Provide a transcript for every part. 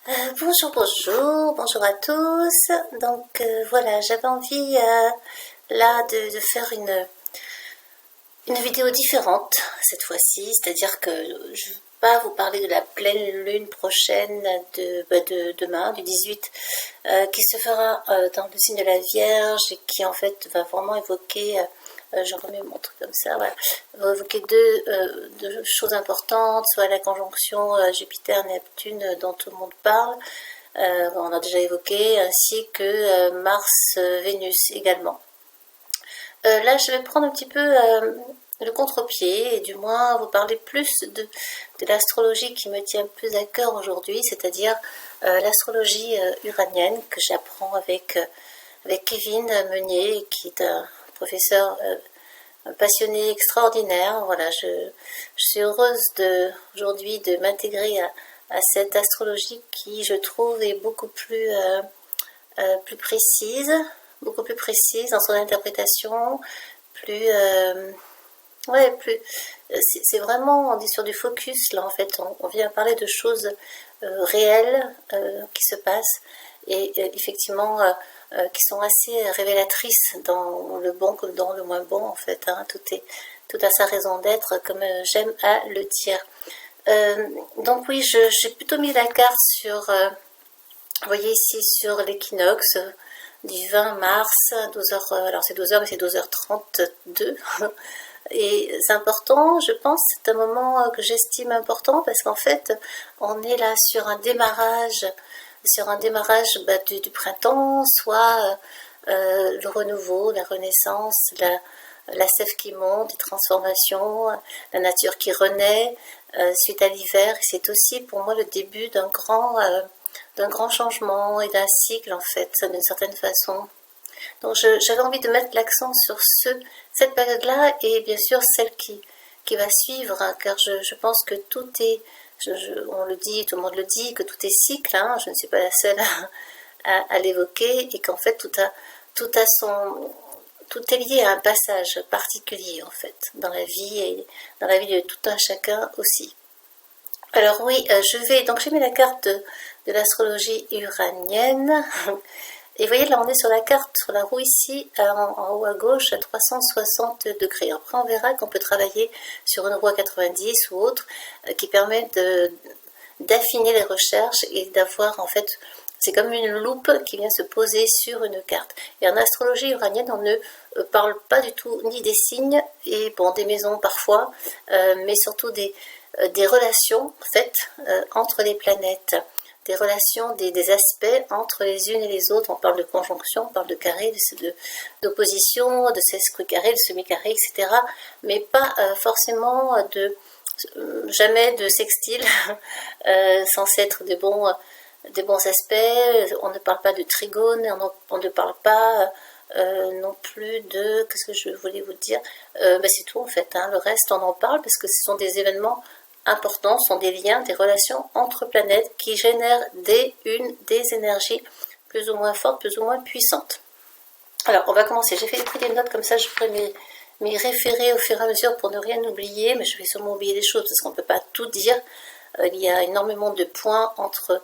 Bonjour, bonjour, bonjour à tous. Donc voilà, j'avais envie là de faire une vidéo différente cette fois-ci, c'est-à-dire que je ne vais pas vous parler de la pleine lune prochaine de demain, du 18, qui se fera dans le signe de la Vierge et qui en fait va vraiment évoquer, je remets mon truc comme ça, voilà, va évoquer deux choses importantes, soit la conjonction Jupiter-Neptune dont tout le monde parle, on a déjà évoqué, ainsi que Mars-Vénus également. Là, je vais prendre un petit peu le contre-pied et du moins vous parler plus de l'astrologie qui me tient plus à cœur aujourd'hui, c'est-à-dire l'astrologie uranienne que j'apprends avec Kevin Meunier, qui est un professeur passionné extraordinaire. Voilà, je suis heureuse aujourd'hui de m'intégrer à cette astrologie qui, je trouve, est plus précise, beaucoup plus précise dans son interprétation, plus ouais, plus c'est vraiment, on est sur du focus là en fait, on vient parler de choses réelles qui se passent et effectivement qui sont assez révélatrices dans le bon comme dans le moins bon en fait, hein. Tout a sa raison d'être comme j'aime à le dire. Donc oui, j'ai plutôt mis la carte sur vous voyez ici sur l'équinoxe du 20 mars, 12h, alors c'est 12h mais c'est 12h32. Et c'est important, je pense, c'est un moment que j'estime important parce qu'en fait, on est là sur un démarrage du printemps, soit le renouveau, la renaissance, la sève qui monte, les transformations, la nature qui renaît suite à l'hiver. C'est aussi pour moi le début d'un grand changement et d'un cycle en fait, d'une certaine façon. Donc j'avais envie de mettre l'accent sur cette période-là et bien sûr celle qui va suivre, hein, car je pense que tout est, on le dit, tout le monde le dit, que tout est cycle, hein, je ne suis pas la seule à l'évoquer, et qu'en fait tout est lié à un passage particulier en fait, dans la vie et dans la vie de tout un chacun aussi. Alors oui, j'ai mis la carte de l'astrologie uranienne. Et vous voyez, là, on est sur la carte, sur la roue ici, en haut à gauche, à 360 degrés. Après, on verra qu'on peut travailler sur une roue à 90 ou autre, qui permet d'affiner les recherches et d'avoir, en fait, c'est comme une loupe qui vient se poser sur une carte. Et en astrologie uranienne, on ne parle pas du tout ni des signes, et bon, des maisons parfois, mais surtout des relations faites entre les planètes, des relations, des aspects entre les unes et les autres. On parle de conjonction, on parle de carré, d'opposition, de sesque carré, de semi-carré, etc. Mais pas forcément jamais de sextile, censé être des bons aspects. On ne parle pas de trigone, on ne parle pas non plus de... Qu'est-ce que je voulais vous dire, c'est tout en fait, hein. Le reste, on en parle parce que ce sont des événements importants, sont des liens, des relations entre planètes qui génèrent des énergies plus ou moins fortes, plus ou moins puissantes. Alors, on va commencer. J'ai pris des notes comme ça, je pourrais m'y référer au fur et à mesure pour ne rien oublier, mais je vais sûrement oublier des choses parce qu'on ne peut pas tout dire. Il y a énormément de points entre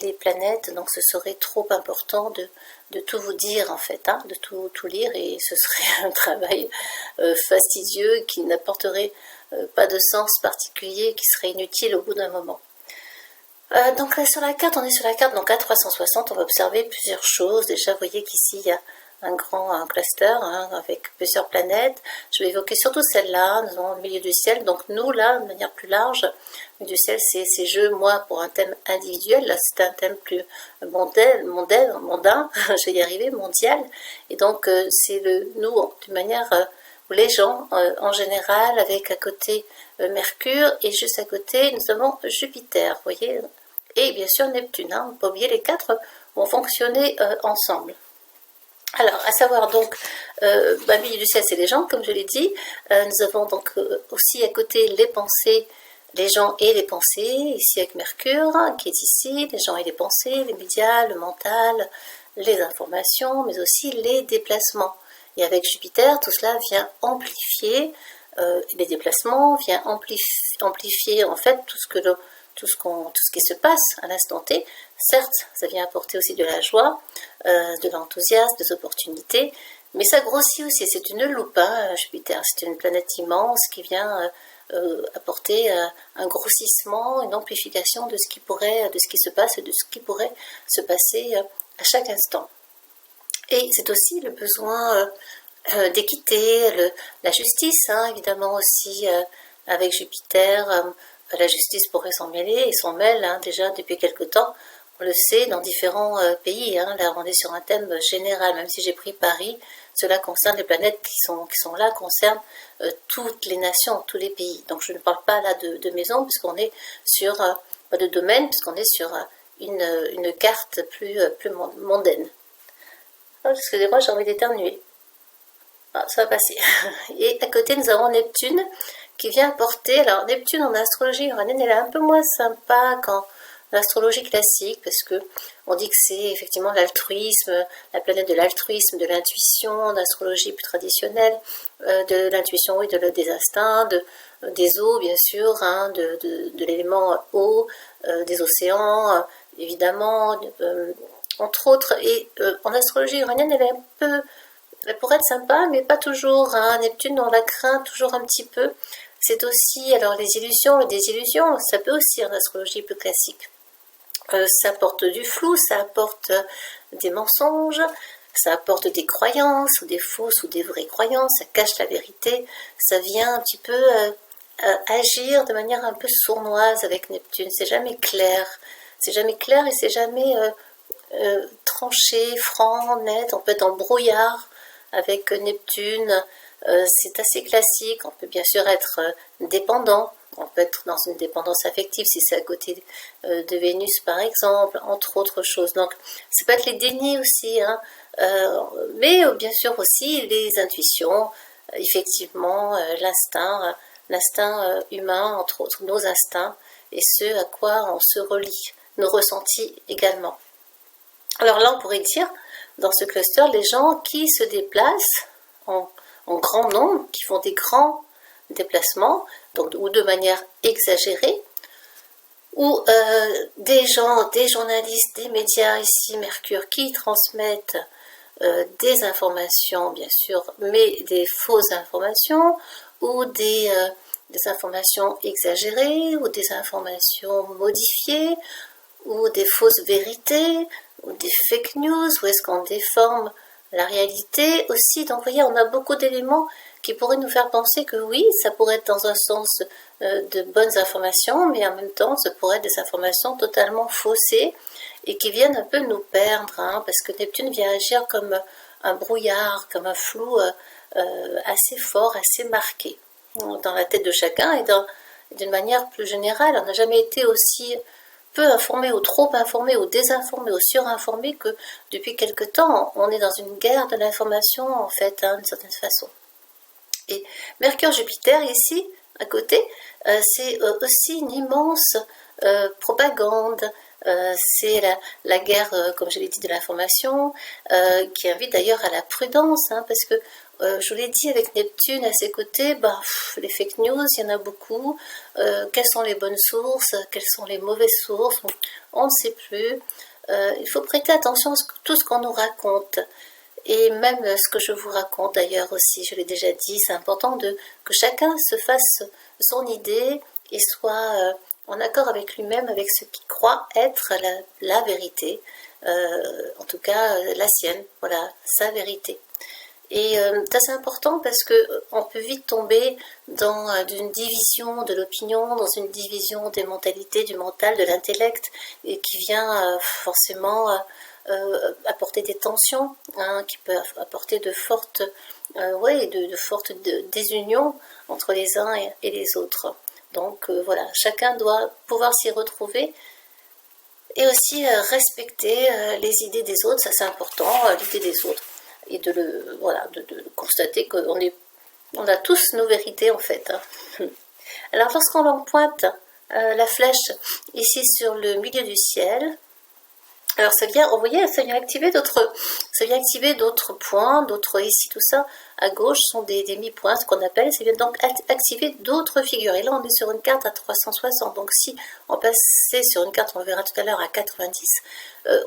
les planètes, donc ce serait trop important de tout vous dire en fait, hein, de tout lire, et ce serait un travail fastidieux qui n'apporterait pas de sens particulier, qui serait inutile au bout d'un moment. Donc là sur la carte, on est sur la carte donc à 360, on va observer plusieurs choses. Déjà vous voyez qu'ici il y a un cluster, hein, avec plusieurs planètes. Je vais évoquer surtout celle-là, nous avons le milieu du ciel, donc nous là, de manière plus large, le milieu du ciel c'est je, moi, pour un thème individuel, là c'est un thème plus mondain, je vais y arriver, mondial, et donc c'est le nous, d'une manière, les gens en général, avec à côté Mercure, et juste à côté nous avons Jupiter, vous voyez, et bien sûr Neptune, hein, on ne peut pas oublier, les quatre vont fonctionner ensemble. Alors, à savoir donc, milieu du ciel, c'est les gens, comme je l'ai dit. Nous avons donc aussi à côté les pensées, les gens et les pensées, ici avec Mercure, qui est ici, les gens et les pensées, les médias, le mental, les informations, mais aussi les déplacements. Et avec Jupiter, tout cela vient amplifier les déplacements, vient amplifier en fait tout ce que tout ce qui se passe à l'instant T. Certes, ça vient apporter aussi de la joie, de l'enthousiasme, des opportunités, mais ça grossit aussi. C'est une loupe, hein, Jupiter. C'est une planète immense qui vient apporter un grossissement, une amplification de ce qui se passe et de ce qui pourrait se passer à chaque instant. Et c'est aussi le besoin d'équité, la justice, hein, évidemment aussi avec Jupiter. La justice pourrait s'en mêler et s'en mêle hein, déjà depuis quelque temps. On le sait dans différents pays. Hein, là, on est sur un thème général. Même si j'ai pris Paris, cela concerne les planètes qui sont là, concernent toutes les nations, tous les pays. Donc je ne parle pas là de maison, puisqu'on est sur de domaine, puisqu'on est sur une carte plus mondaine. Oh, excusez-moi, j'ai envie d'éternuer. Ah, ça va passer. Et à côté, nous avons Neptune qui vient apporter. Alors, Neptune en astrologie iranienne, elle est un peu moins sympa qu'en astrologie classique, parce que on dit que c'est effectivement l'altruisme, la planète de l'altruisme, de l'intuition, d'astrologie plus traditionnelle, de l'intuition, oui, des instincts, des eaux, bien sûr, hein, de l'élément eau, des océans, évidemment, entre autres. Et en astrologie iranienne, elle pourrait être sympa, mais pas toujours. Hein. Neptune, on la craint toujours un petit peu. C'est aussi, alors les illusions et désillusions, ça peut aussi en astrologie plus classique. Ça apporte du flou, ça apporte des mensonges, ça apporte des croyances, ou des fausses ou des vraies croyances, ça cache la vérité, ça vient un petit peu agir de manière un peu sournoise avec Neptune. C'est jamais clair et c'est jamais tranché, franc, net. On peut être en brouillard avec Neptune. C'est assez classique. On peut bien sûr être dépendant. On peut être dans une dépendance affective si c'est à côté de Vénus par exemple, entre autres choses. Donc ça peut être les dénis aussi, hein. Mais bien sûr aussi les intuitions, effectivement l'instinct humain, entre autres nos instincts, et ce à quoi on se relie, nos ressentis également. Alors là on pourrait dire, dans ce cluster, les gens qui se déplacent en grand nombre, qui font des grands déplacements, donc, ou de manière exagérée, ou des journalistes, des médias ici, Mercure, qui transmettent des informations, bien sûr, mais des fausses informations, ou des informations exagérées, ou des informations modifiées, ou des fausses vérités, ou des fake news, où est-ce qu'on déforme la réalité aussi. Donc vous voyez, on a beaucoup d'éléments qui pourraient nous faire penser que oui, ça pourrait être dans un sens de bonnes informations, mais en même temps, ça pourrait être des informations totalement faussées et qui viennent un peu nous perdre, hein, parce que Neptune vient agir comme un brouillard, comme un flou assez fort, assez marqué dans la tête de chacun et d'une manière plus générale. On n'a jamais été aussi peu informé ou trop informé ou désinformé ou surinformé que depuis quelque temps, on est dans une guerre de l'information en fait, hein, d'une certaine façon. Et Mercure-Jupiter ici, à côté, c'est aussi une immense propagande. C'est la guerre, comme je l'ai dit, de l'information, qui invite d'ailleurs à la prudence, hein, parce que je vous l'ai dit, avec Neptune à ses côtés, les fake news, il y en a beaucoup. Quelles sont les bonnes sources, quelles sont les mauvaises sources, on ne sait plus. Il faut prêter attention à tout ce qu'on nous raconte. Et même ce que je vous raconte d'ailleurs aussi, je l'ai déjà dit, c'est important que chacun se fasse son idée et soit en accord avec lui-même, avec ce qu'il croit être la vérité, en tout cas la sienne, voilà, sa vérité. Et ça c'est important parce qu'on peut vite tomber dans une division de l'opinion, dans une division des mentalités, du mental, de l'intellect, et qui vient forcément apporter des tensions, hein, qui peut apporter de fortes désunions entre les uns et les autres. Donc voilà, chacun doit pouvoir s'y retrouver et aussi respecter les idées des autres, ça c'est important, l'idée des autres, et de constater qu'on a tous nos vérités en fait. Hein. Alors lorsqu'on pointe la flèche ici sur le milieu du ciel, Alors ça vient, vous voyez, ça vient activer d'autres points, d'autres ici, tout ça, à gauche sont des mi-points, ce qu'on appelle, ça vient donc activer d'autres figures. Et là, on est sur une carte à 360. Donc si on passait sur une carte, on verra tout à l'heure à 90,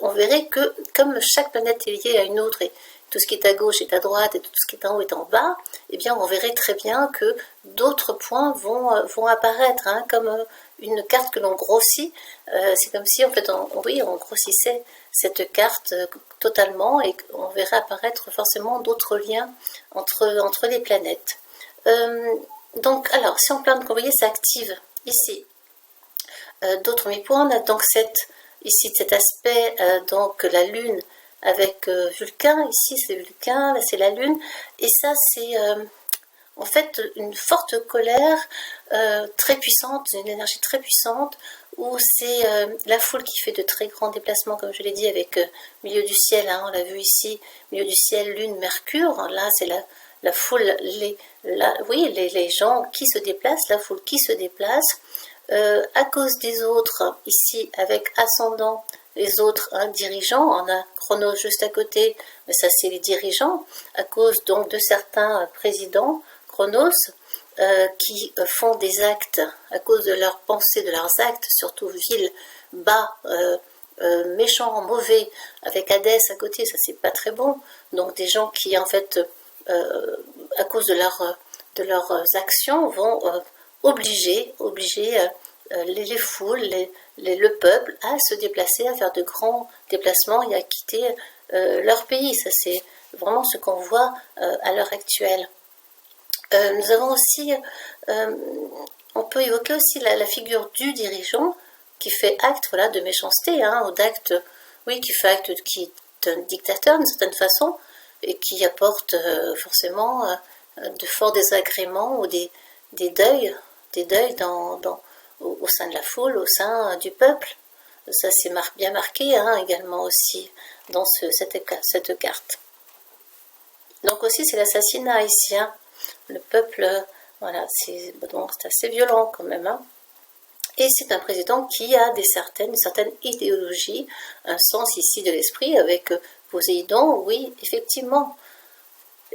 on verrait que comme chaque planète est liée à une autre et tout ce qui est à gauche est à droite et tout ce qui est en haut est en bas, eh bien on verrait très bien que d'autres points vont apparaître, hein, comme une carte que l'on grossit. C'est comme si en fait on grossissait cette carte totalement et on verrait apparaître forcément d'autres liens entre les planètes. Donc alors si on plane, vous voyez, ça active ici d'autres mi-points. On a donc ici cet aspect, donc la Lune avec Vulcain, ici c'est Vulcain, là c'est la Lune, et ça c'est en fait une forte colère très puissante, une énergie très puissante, où c'est la foule qui fait de très grands déplacements, comme je l'ai dit, avec milieu du ciel, hein, on l'a vu ici, milieu du ciel, Lune, Mercure, là c'est la foule, les gens qui se déplacent, la foule qui se déplace, à cause des autres, ici avec ascendant, les autres dirigeants, on a Chronos juste à côté, mais ça c'est les dirigeants, à cause donc de certains présidents, Chronos, qui font des actes à cause de leurs pensées, de leurs actes, surtout vils, bas, méchants, mauvais, avec Hadès à côté, ça c'est pas très bon, donc des gens qui en fait, à cause de leurs actions, vont obliger les foules, le peuple à se déplacer, à faire de grands déplacements et à quitter leur pays. Ça c'est vraiment ce qu'on voit à l'heure actuelle. Nous avons aussi, on peut évoquer aussi la figure du dirigeant qui fait acte, voilà, de méchanceté, hein, ou d'acte, oui, qui fait acte, qui est un dictateur d'une certaine façon, et qui apporte forcément de forts désagréments ou des deuils au sein de la foule, au sein du peuple. Ça c'est bien marqué, hein, également aussi dans cette carte. Donc aussi c'est l'assassinat ici, hein. Le peuple, voilà, c'est assez violent quand même, hein. Et c'est un président qui a une certaine idéologie, un sens ici de l'esprit avec Poséidon, oui, effectivement.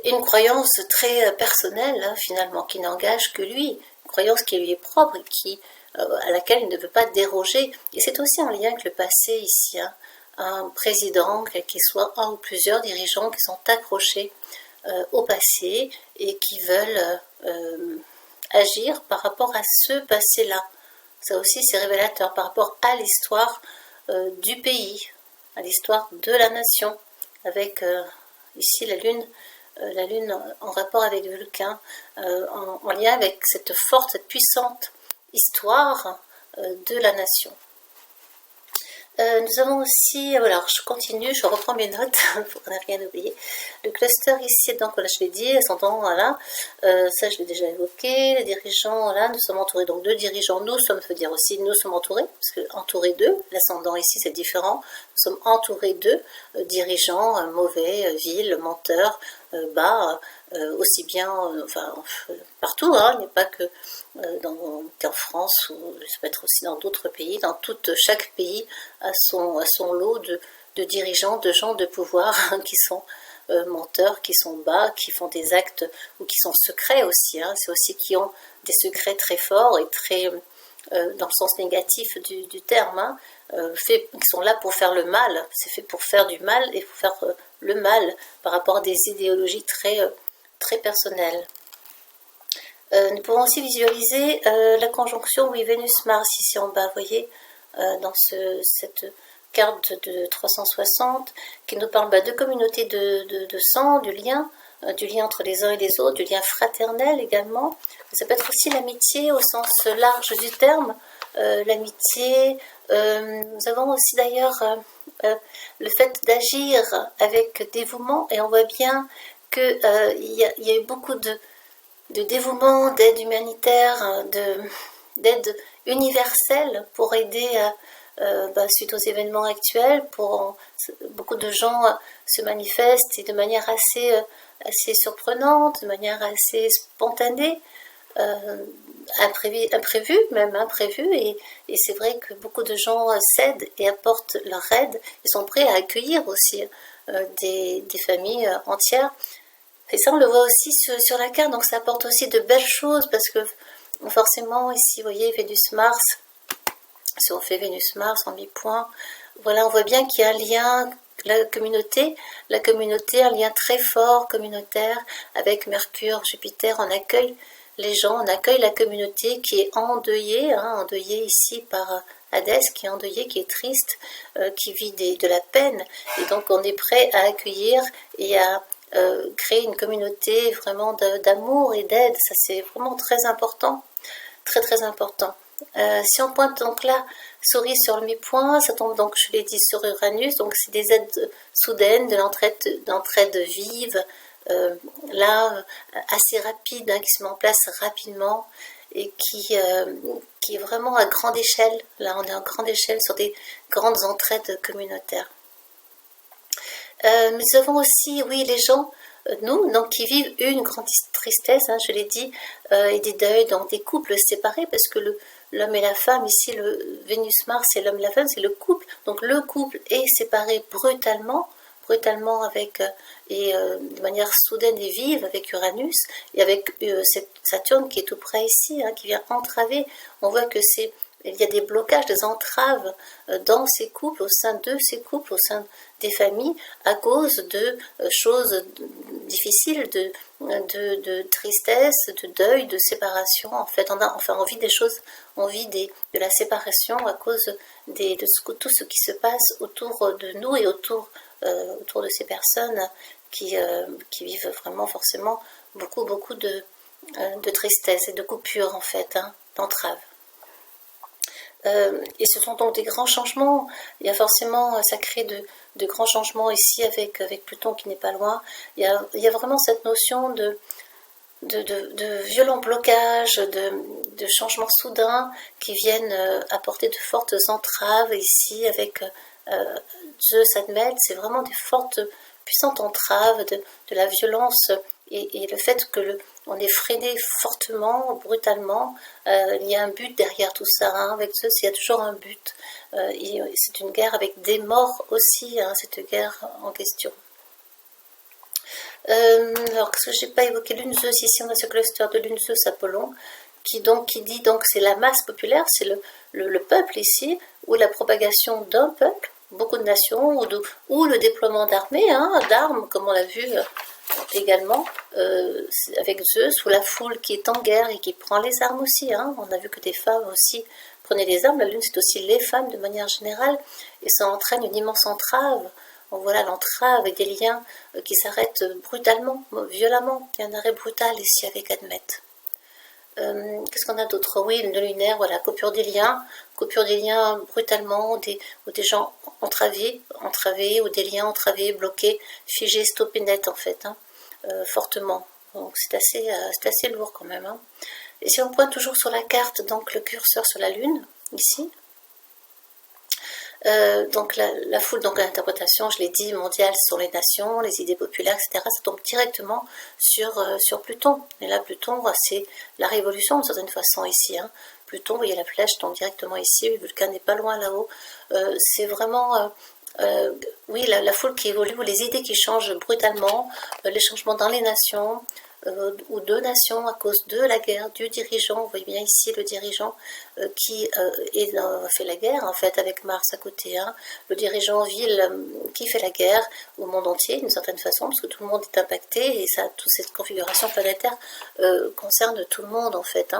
Une croyance très personnelle, hein, finalement, qui n'engage que lui, une croyance qui lui est propre et à laquelle il ne veut pas déroger. Et c'est aussi en lien avec le passé ici, hein. Un président, quel qu'il soit, un ou plusieurs dirigeants qui sont accrochés au passé et qui veulent agir par rapport à ce passé-là. Ça aussi c'est révélateur par rapport à l'histoire du pays, à l'histoire de la nation, avec ici la Lune en rapport avec Vulcain, en lien avec cette forte, cette puissante histoire de la nation. Nous avons aussi, alors je continue, je reprends mes notes pour ne rien oublier. Le cluster ici, donc voilà, je l'ai dit, ascendant, voilà, ça je l'ai déjà évoqué. Les dirigeants, là, nous sommes entourés, donc deux dirigeants, nous sommes, veut dire aussi, nous sommes entourés, parce que entourés d'eux, l'ascendant ici c'est différent, nous sommes entourés d'eux, dirigeants, mauvais, vils, menteurs, bas, aussi bien, enfin, partout, hein, il n'y a pas que qu'en France, ou ça peut être aussi dans d'autres pays, chaque pays a son lot de dirigeants, de gens de pouvoir qui sont menteurs, qui sont bas, qui font des actes ou qui sont secrets aussi, hein. C'est aussi qui ont des secrets très forts et très, dans le sens négatif du terme, hein, qui sont là pour faire le mal, c'est fait pour faire du mal et pour faire le mal par rapport à des idéologies très personnelles. Nous pouvons aussi visualiser la conjonction, oui, Vénus-Mars ici en bas, vous voyez, dans cette carte de 360 qui nous parle de communauté de sang, du lien entre les uns et les autres, du lien fraternel également. Ça peut être aussi l'amitié au sens large du terme, l'amitié. Nous avons aussi d'ailleurs le fait d'agir avec dévouement, et on voit bien qu'il y a eu beaucoup de dévouement, d'aide humanitaire, d'aide universelle pour aider suite aux événements actuels. Beaucoup de gens se manifestent et de manière assez surprenante, de manière assez spontanée, imprévu même, imprévu, et c'est vrai que beaucoup de gens cèdent et apportent leur aide, ils sont prêts à accueillir aussi des familles entières. Et ça, on le voit aussi sur la carte, donc ça apporte aussi de belles choses, parce que forcément, ici, vous voyez, Vénus-Mars, si on fait Vénus-Mars en mi-point, voilà, on voit bien qu'il y a un lien, la communauté, un lien très fort communautaire avec Mercure, Jupiter, on accueille les gens, on accueille la communauté qui est endeuillée, endeuillée ici par Hadès, qui est endeuillée, qui est triste, qui vit de la peine, et donc on est prêt à accueillir et à créer une communauté vraiment d'amour et d'aide. Ça, c'est vraiment très important, très très important. Si on pointe donc là, souris sur le mi-point, ça tombe donc, je l'ai dit, sur Uranus, donc c'est des aides soudaines, d'entraide vive, là, assez rapide, qui se met en place rapidement, et qui est vraiment à grande échelle. Là, on est à grande échelle sur des grandes entraides communautaires. Nous avons aussi, oui, les gens, nous, donc, qui vivent une grande tristesse, je l'ai dit, et des deuils dans des couples séparés, parce que l'homme et la femme, ici, le Vénus-Mars et l'homme et la femme, c'est le couple. Donc le couple est séparé brutalement avec, de manière soudaine et vive avec Uranus, et avec Saturne qui est tout près ici, qui vient entraver. On voit que il y a des blocages, des entraves dans ces couples, au sein de ces couples, au sein des familles, à cause de choses difficiles, de tristesse, de deuil, de séparation. En fait, on vit des choses, on vit de la séparation à cause de tout ce qui se passe autour de nous et autour de ces personnes qui vivent vraiment forcément beaucoup de tristesse et de coupure, en fait, d'entrave. Et ce sont donc des grands changements. Il y a forcément, ça crée de grands changements ici avec Pluton qui n'est pas loin. Il y a vraiment cette notion de violents blocages, de changements soudains qui viennent apporter de fortes entraves ici avec Zeus Admet. C'est vraiment des fortes, puissantes entraves, de la violence et le fait que on est freiné fortement, brutalement. Il y a un but derrière tout ça. Avec Zeus, il y a toujours un but. C'est une guerre avec des morts aussi, cette guerre en question. Alors, ce que j'ai pas évoqué, Lune Zeus, ici on a ce cluster de Lune Zeus Apollon, qui dit donc c'est la masse populaire, c'est le peuple ici, ou la propagation d'un peuple, beaucoup de nations, ou le déploiement d'armées, d'armes, comme on l'a vu également avec Zeus, ou la foule qui est en guerre et qui prend les armes aussi. On a vu que des femmes aussi prenaient les armes. La Lune, c'est aussi les femmes de manière générale, et ça entraîne une immense entrave. Voilà l'entrave et des liens qui s'arrêtent brutalement, violemment. Il y a un arrêt brutal ici avec Admet. Qu'est-ce qu'on a d'autre? Oui, le lunaire, voilà, coupure des liens brutalement, ou des gens entravés, ou des liens entravés, bloqués, figés, stoppés net en fait, fortement. Donc c'est assez lourd quand même. Et si on pointe toujours sur la carte, donc le curseur sur la Lune, ici, donc la foule, donc l'interprétation, je l'ai dit, mondiale sont les nations, les idées populaires, etc. Ça tombe directement sur Pluton. Et là, Pluton, c'est la révolution d'une certaine façon ici. Pluton, vous voyez la flèche tombe directement ici, le Vulcain n'est pas loin là-haut. C'est vraiment, oui, la foule qui évolue, ou les idées qui changent brutalement, les changements dans les nations, ou deux nations à cause de la guerre du dirigeant. Vous voyez bien ici le dirigeant qui fait la guerre en fait avec Mars à côté. Le dirigeant ville qui fait la guerre au monde entier d'une certaine façon, parce que tout le monde est impacté, et ça, toute cette configuration planétaire concerne tout le monde en fait.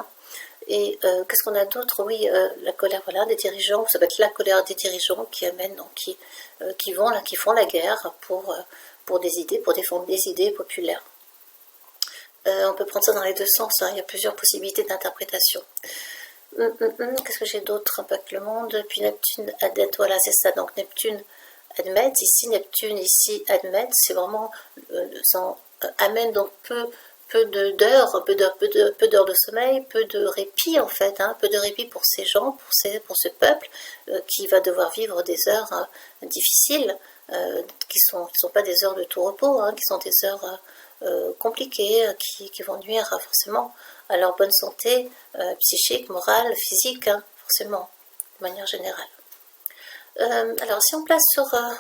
Et qu'est-ce qu'on a d'autre? Oui, la colère, voilà, des dirigeants. Ça va être la colère des dirigeants qui amènent, donc qui font la guerre pour des idées, pour défendre des idées populaires. On peut prendre ça dans les deux sens, il y a plusieurs possibilités d'interprétation. Qu'est-ce que j'ai d'autre? Impact le monde, puis Neptune, Admet, voilà, c'est ça. Donc Neptune, Admet, ici, Neptune, ici, Admet, c'est vraiment, ça amène donc peu d'heures de sommeil, peu de répit en fait, peu de répit pour ces gens, pour ce peuple qui va devoir vivre des heures difficiles, qui sont pas des heures de tout repos, qui sont des heures compliquées, qui vont nuire forcément à leur bonne santé psychique, morale, physique, hein, forcément, de manière générale. Alors, si on place sur la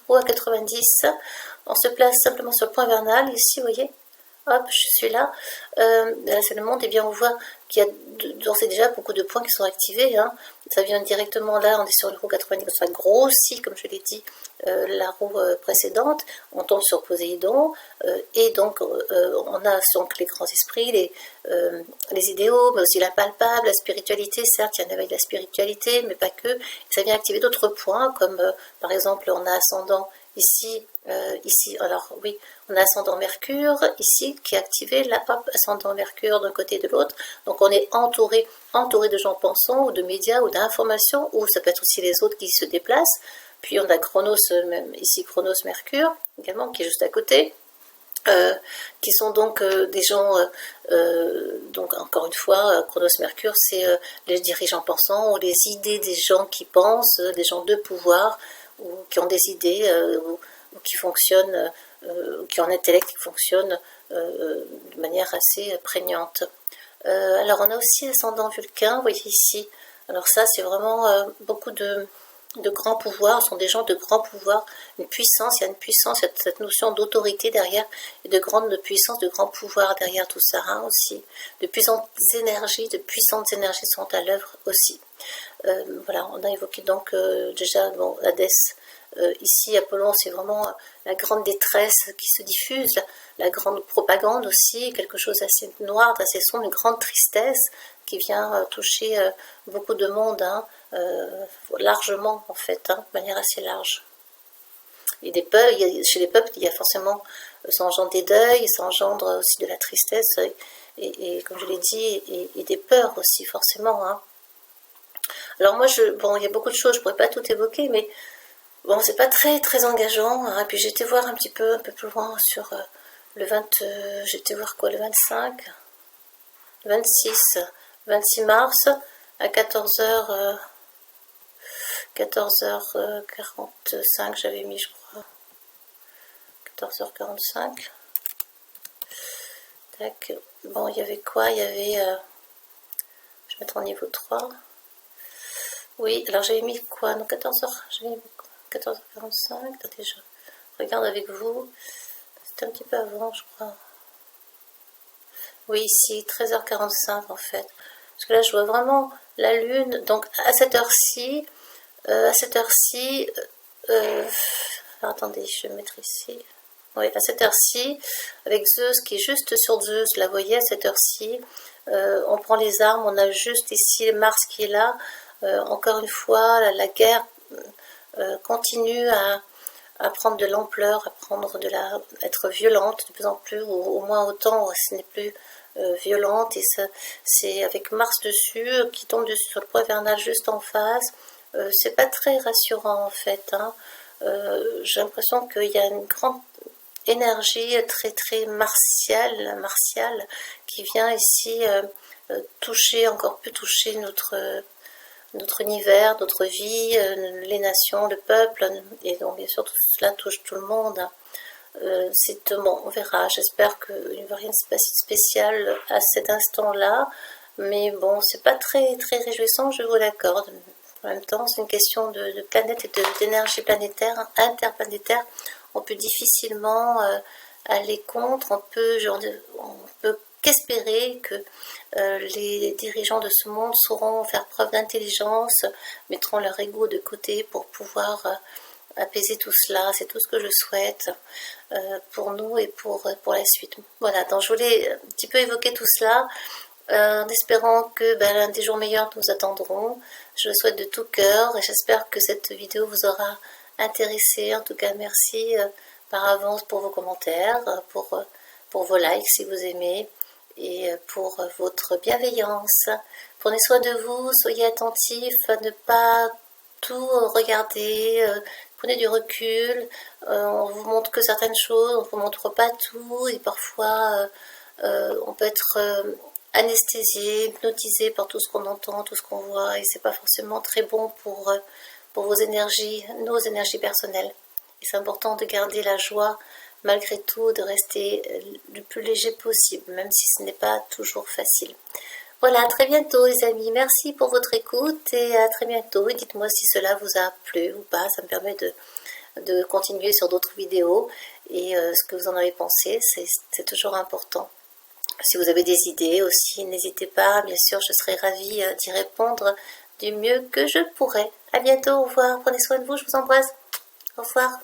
roue à 90, on se place simplement sur le point vernal, ici, vous voyez, hop, je suis là, c'est le monde, et bien on voit qu'il y a d'ores et déjà beaucoup de points qui sont activés, hein. Ça vient directement là, on est sur le roue 90, ça grossit, comme je l'ai dit, la roue précédente, on tombe sur Poséidon, et donc on a donc les grands esprits, les idéaux, mais aussi l'impalpable, la spiritualité, certes il y a un éveil de la spiritualité, mais pas que, ça vient activer d'autres points, comme par exemple on a ascendant ici, alors oui, on a ascendant Mercure ici qui est activé, là, hop, ascendant Mercure d'un côté et de l'autre. Donc on est entouré de gens pensants ou de médias ou d'informations, ou ça peut être aussi les autres qui se déplacent. Puis on a Chronos, même ici Chronos Mercure également qui est juste à côté. Qui sont donc des gens, donc encore une fois, Chronos Mercure, c'est les dirigeants pensants ou les idées des gens qui pensent, des gens de pouvoir ou qui ont des idées ou qui fonctionnent, qui ont un intellect qui fonctionne de manière assez prégnante. Alors on a aussi ascendant Vulcain, vous voyez ici. Alors ça c'est vraiment beaucoup de grands pouvoirs, ce sont des gens de grands pouvoirs, une puissance, il y a une puissance, il y a cette notion d'autorité derrière, et de grande puissance, de grands pouvoirs derrière tout ça, hein, aussi. De puissantes énergies sont à l'œuvre aussi. Voilà, on a évoqué donc déjà bon, Hadès. Ici, Apollon, c'est vraiment la grande détresse qui se diffuse, la grande propagande aussi, quelque chose d'assez noir, d'assez sombre, une grande tristesse qui vient toucher beaucoup de monde, hein, largement en fait, hein, de manière assez large. Et chez les peuples, il y a forcément, ça engendre des deuils, ça engendre aussi de la tristesse, et comme je l'ai dit, et des peurs aussi forcément. Hein. Alors moi, bon, il y a beaucoup de choses, je ne pourrais pas tout évoquer, mais bon, c'est pas très très engageant. Hein. Puis j'ai été voir un peu plus loin sur le 20, j'ai été voir quoi, le 25, le 26 mars à 14h45, j'avais mis, je crois, 14h45. Tac. Bon, il y avait quoi? Il y avait, je vais mettre en niveau 3. Oui, alors j'avais mis quoi? Donc 14h, j'avais mis 14h45, attendez, je regarde avec vous, c'était un petit peu avant je crois. Oui, ici, 13h45 en fait. Parce que là je vois vraiment la lune, donc à cette heure-ci, alors attendez, je vais mettre ici. Oui, à cette heure-ci, avec Zeus qui est juste sur Zeus, là vous voyez, à cette heure-ci, on prend les armes, on a juste ici Mars qui est là. Encore une fois, la guerre continue à prendre de l'ampleur, être violente de plus en plus, ou au moins autant, ce n'est plus violente, et c'est avec Mars dessus, qui tombe dessus sur le point vernal juste en face. C'est pas très rassurant en fait. Hein. J'ai l'impression qu'il y a une grande énergie très très martiale qui vient ici encore plus toucher notre univers, notre vie, les nations, le peuple, et donc bien sûr tout cela touche tout le monde. C'est bon, on verra. J'espère qu'il ne va rien se passer de spécial à cet instant-là, mais bon, c'est pas très très réjouissant, je vous l'accorde. En même temps, c'est une question de planète et d'énergie planétaire, interplanétaire. On peut difficilement aller contre. On peut qu'espérer que les dirigeants de ce monde sauront faire preuve d'intelligence, mettront leur ego de côté pour pouvoir apaiser tout cela. C'est tout ce que je souhaite pour nous et pour la suite. Voilà, donc je voulais un petit peu évoquer tout cela en espérant que l'un des jours meilleurs nous attendront. Je le souhaite de tout cœur et j'espère que cette vidéo vous aura intéressé. En tout cas, merci par avance pour vos commentaires, pour vos likes si vous aimez, et pour votre bienveillance. Prenez soin de vous, soyez attentifs à ne pas tout regarder, prenez du recul, on vous montre que certaines choses, on ne vous montre pas tout, et parfois on peut être anesthésié, hypnotisé par tout ce qu'on entend, tout ce qu'on voit, et c'est pas forcément très bon pour vos énergies, nos énergies personnelles. Et c'est important de garder la joie, malgré tout de rester le plus léger possible, même si ce n'est pas toujours facile. Voilà, à très bientôt les amis, merci pour votre écoute et à très bientôt. Et dites-moi si cela vous a plu ou pas, ça me permet de continuer sur d'autres vidéos et ce que vous en avez pensé, c'est toujours important. Si vous avez des idées aussi, n'hésitez pas, bien sûr, je serai ravie d'y répondre du mieux que je pourrai. À bientôt, au revoir, prenez soin de vous, je vous embrasse. Au revoir.